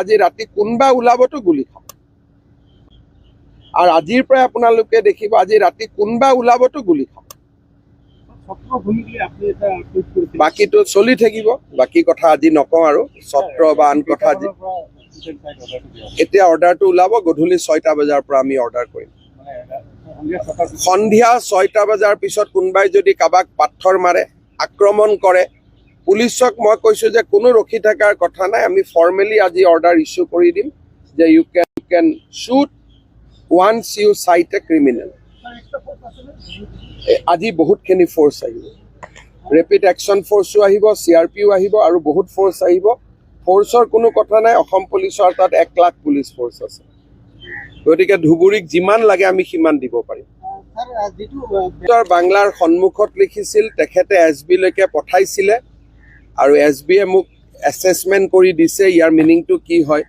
আজি ৰাতি কোনোবা ওলাবতো গুলি খাব আৰু আজিৰ পৰা আপোনালোকে দেখিব আজি ৰাতি কোনোবা ওলাবতো গুলি খাব বাকিটো চলি থাকিব বাকি কথা আজি নকওঁ আৰু ছত্ৰ বা আন কথা আজি এতিয়া অৰ্ডাৰটো ওলাব গধূলি 6টা বজাৰ পৰা আমি অৰ্ডাৰ কৰিম সন্ধিয়া 6টা বজাৰ পিছত কোনোবাই যদি কাবাক পাথৰ মাৰে আক্ৰমণ কৰে পুলিচক মই কৈছো যে কোনো ৰখি থকাৰ কথা নাই আমি ফৰ্মেলি আজি অৰ্ডাৰ ইস্যু কৰি দিম যে ইউ কেন শ্বুট ওয়ান্স ইউ সাইট এ ক্ৰিমিনেল আজি বহুতখিনি ফ'ৰ্চ আহিব ৰেপিড একশ্যন ফ'ৰ্চো আহিব CRPও আহিব আৰু বহুত ফ'ৰ্চ আহিব ফ'ৰ্চৰ কোনো কথা নাই অসম পুলিচৰ তাত 1 লাখ পুলিচ ফ'ৰ্চ আছে গতিকে ধুবুৰীক যিমান লাগে আমি সিমান দিব পাৰিম বাংলাৰ সন্মুখত লিখিছিল তেখেতে SB লৈকে পঠাইছিলে আৰু SBয়ে মোক এছেছমেণ্ট কৰি দিছে ইয়াৰ মিনিংটো কি হয়